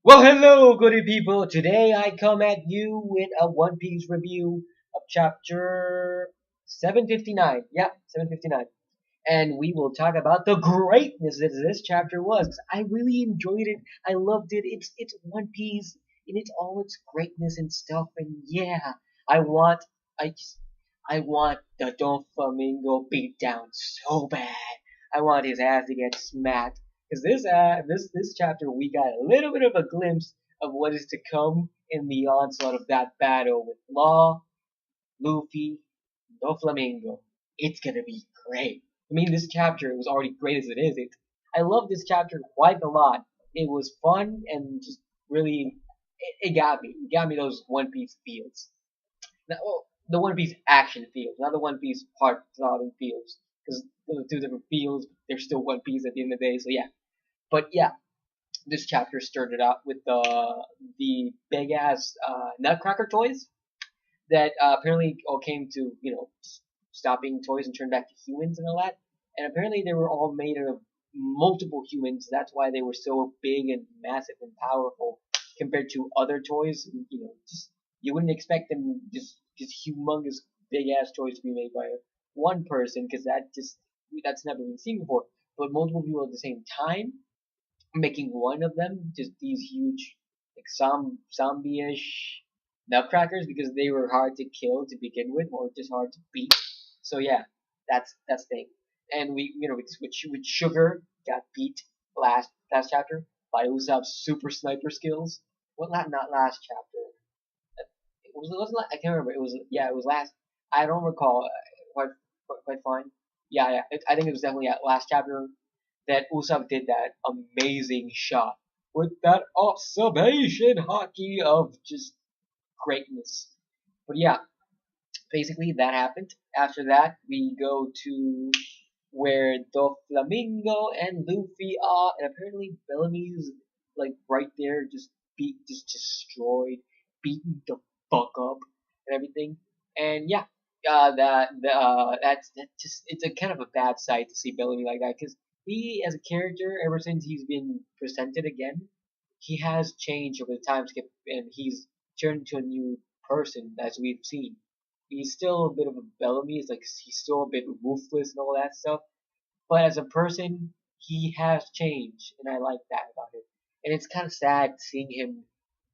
Well, hello, goody people. Today I come at you with a One Piece review of chapter 759. Yeah, 759. And we will talk about the greatness that this chapter was. 'Cause I really enjoyed it. I loved it. It's One Piece in its greatness and stuff. And yeah, I want I just I want the Don Flamingo beat down so bad. I want his ass to get smacked. Because this chapter we got a little bit of a glimpse of what is to come in the onslaught of that battle with Law, Luffy, Doflamingo. It's gonna be great. I mean, this chapter was already great as it is. I love this chapter quite a lot. It was fun and just really, it got me. It got me those One Piece feels. Now, well, the One Piece action feels, not the One Piece heart-throbbing feels. Because those are two different feels. They're still One Piece at the end of the day. So yeah. But yeah, this chapter started out with the big ass Nutcracker toys that apparently all came to stop being toys and turn back to humans and all that. And apparently they were all made of multiple humans. That's why they were so big and massive and powerful compared to other toys. Just you wouldn't expect them just humongous big ass toys to be made by one person because that's never been seen before. But multiple people at the same time making one of them just these huge like zombie-ish nutcrackers because they were hard to kill to begin with or just hard to beat. So yeah, that's the thing. And with Sugar got beat last chapter by Usopp's super sniper skills. Well, not last chapter. It wasn't I can't remember. It was last. I don't recall. Quite fine. Yeah. I think it was definitely at last chapter that Usopp did that amazing shot with that observation hockey of just greatness. But yeah, basically that happened. After that, we go to where Doflamingo and Luffy are, and apparently Bellamy's like right there, just destroyed, beaten the fuck up, and everything. And yeah, that's just it's a kind of a bad sight to see Bellamy like that because he, as a character, ever since he's been presented again, he has changed over the time skip, and he's turned into a new person as we've seen. He's still a bit of a Bellamy. It's like he's still a bit ruthless and all that stuff. But as a person, he has changed, and I like that about him. And it's kind of sad seeing him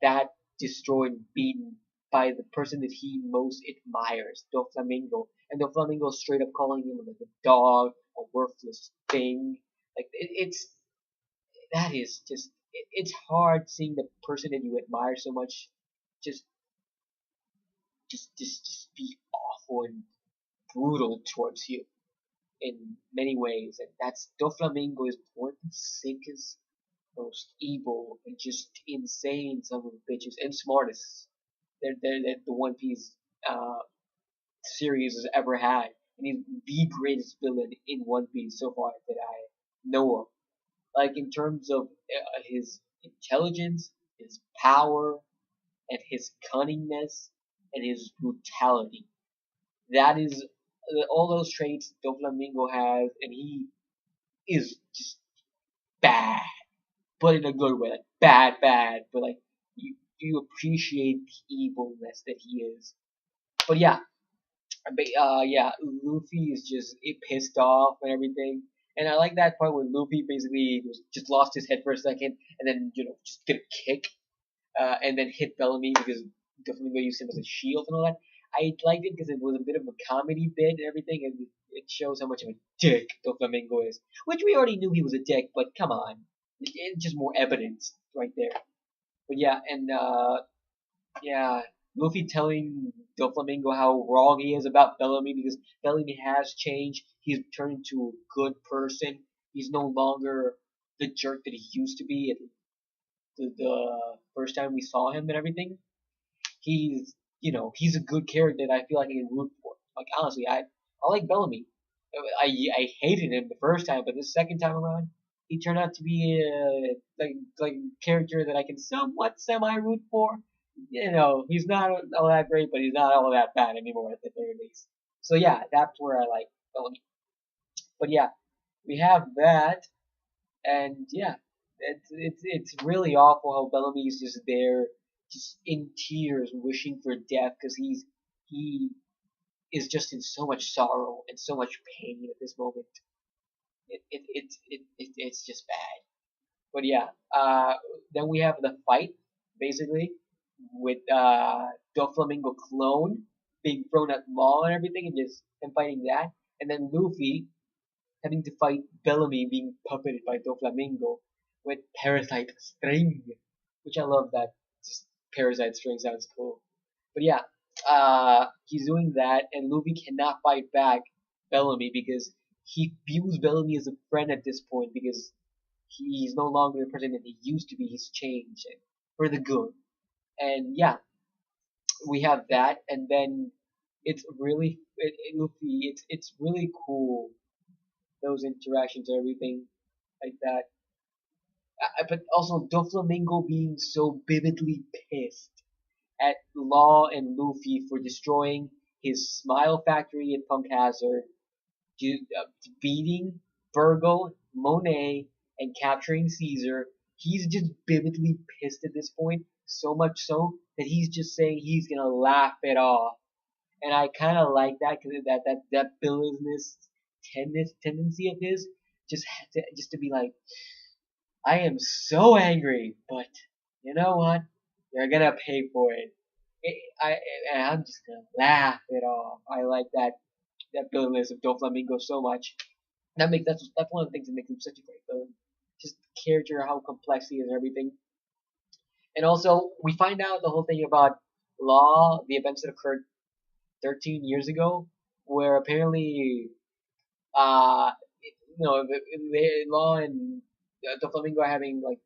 that destroyed and beaten by the person that he most admires, Doflamingo. And Doflamingo straight up calling him like a dog, a worthless thing. Like that is just it's hard seeing the person that you admire so much just just be awful and brutal towards you in many ways, and that's Doflamingo is one of the sickest, most evil, and just insane son of a bitches, and smartest that the One Piece uh, series has ever had, and he's the greatest villain in One Piece so far that I know of. Like in terms of his intelligence, his power, and his cunningness, and his brutality. That is all those traits Doflamingo has, and he is just bad, but in a good way, like bad, but like you appreciate the evilness that he is. But yeah, yeah, Luffy is just pissed off and everything. And I like that part where Luffy basically just lost his head for a second, and then just get a kick, and then hit Bellamy because Doflamingo used him as a shield and all that. I liked it because it was a bit of a comedy bit and everything, and it shows how much of a dick Doflamingo is, which we already knew he was a dick, but come on, it's just more evidence right there. But yeah, and yeah, Luffy telling Doflamingo how wrong he is about Bellamy because Bellamy has changed. He's turned into a good person. He's no longer the jerk that he used to be at the first time we saw him and everything. He's a good character that I feel like I can root for. Like honestly, I like Bellamy. I hated him the first time, but the second time around, he turned out to be like a character that I can somewhat semi root for. He's not all that great, but he's not all that bad anymore at the very least. So yeah, that's where I like Bellamy. But yeah, we have that, and yeah. It's really awful how Bellamy is just there, just in tears, wishing for death because he is just in so much sorrow and so much pain at this moment. It's just bad. But yeah, then we have the fight basically with Doflamingo clone being thrown at Law and everything, and just him fighting that, and then Luffy having to fight Bellamy being puppeted by Doflamingo with Parasite String, which I love that. Just Parasite String sounds cool. But yeah, he's doing that, and Luffy cannot fight back Bellamy because he views Bellamy as a friend at this point because he's no longer the person that he used to be. He's changed for the good. And yeah, we have that, and then it's really Luffy. It's really cool those interactions and everything like that. But also Doflamingo being so vividly pissed at Law and Luffy for destroying his Smile Factory at Punk Hazard, beating Virgo, Monet, and capturing Caesar. He's just vividly pissed at this point, so much so that he's just saying he's gonna laugh it off. And I kind of like that because that villainous tendency of his, just to be like, I am so angry, but you know what? You're gonna pay for it. And I'm just gonna laugh it off. I like that villainous of Doflamingo so much. That's one of the things that makes him such a great villain. Just the character, how complex he is, and everything. And also, we find out the whole thing about Law, the events that occurred 13 years ago, where apparently, uh, Law and Doflamingo are having like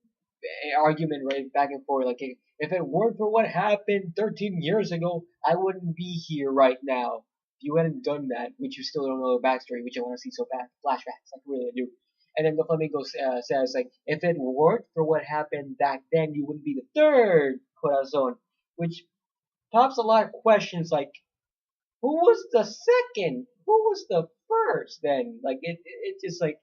an argument right back and forth. Like, if it weren't for what happened 13 years ago, I wouldn't be here right now. If you hadn't done that, which you still don't know the backstory, which I want to see so bad, flashbacks, like really I do. And then Doflamingo says like, if it weren't for what happened back then, you wouldn't be the third Corazon, which pops a lot of questions like, who was the second? Who was the first? Then like it just like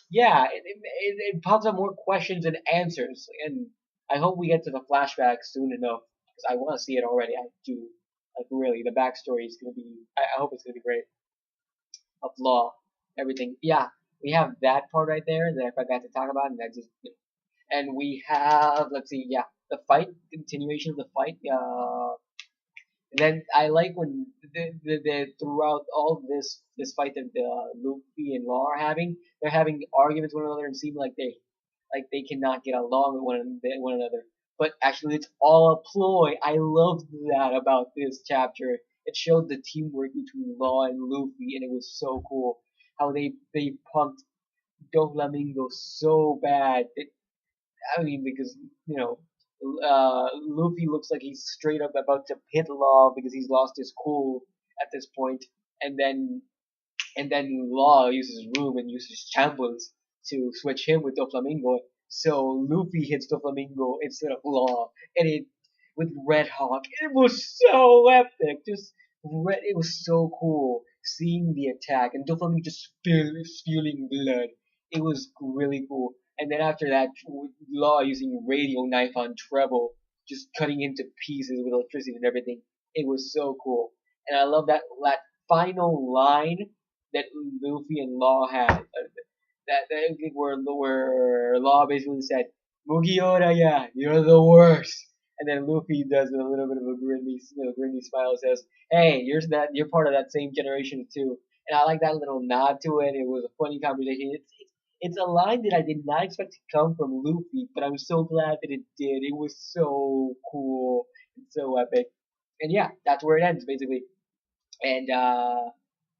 yeah, it pops up more questions and answers, and I hope we get to the flashback soon enough because I want to see it already. I do. Like really, the backstory is gonna be. I hope it's gonna be great. Of Law, everything. Yeah, we have that part right there that I forgot to talk about, and that just. And we have let's see, yeah, the fight, continuation of the fight. And then I like when throughout all this fight that Luffy and Law are having, they're having arguments with one another and seem like they cannot get along with one another. But actually, it's all a ploy. I loved that about this chapter. It showed the teamwork between Law and Luffy, and it was so cool how they pumped Doflamingo so bad. I mean, because you know, Luffy looks like he's straight up about to pit Law because he's lost his cool at this point, and then Law uses Room and uses Shambles to switch him with Doflamingo. So Luffy hits Doflamingo instead of Law, and it with Red Hawk. It was so epic. It was so cool seeing the attack and Doflamingo just spewing blood. It was really cool. And then after that, Law using radio knife on Treble, just cutting him to pieces with electricity and everything. It was so cool. And I love that final line that Luffy and Law had. That where Law basically said, Mugiura, yeah, you're the worst. And then Luffy does a little bit of a grimy smile, and says, "Hey, you're part of that same generation too." And I like that little nod to it. It was a funny conversation. It's a line that I did not expect to come from Luffy, but I'm so glad that it did. It was so cool and so epic. And yeah, that's where it ends basically. And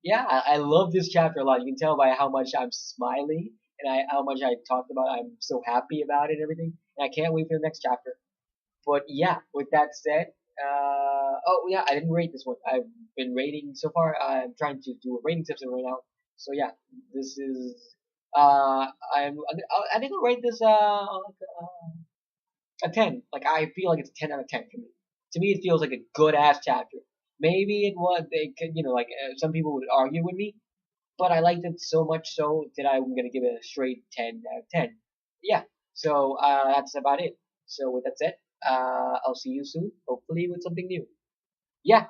yeah, I love this chapter a lot. You can tell by how much I'm smiling and how much I talked about. I'm so happy about it and everything. And I can't wait for the next chapter. But yeah, with that said, oh yeah, I didn't rate this one. I've been rating so far. I'm trying to do a rating system right now. So yeah, this is I think I'll rate this a 10. Like I feel like it's a 10 out of 10 for me. To me, it feels like a good ass chapter. Maybe it was they could like some people would argue with me, but I liked it so much so that I'm gonna give it a straight 10 out of 10. Yeah. So that's about it. So with that said, I'll see you soon, hopefully with something new. Yeah,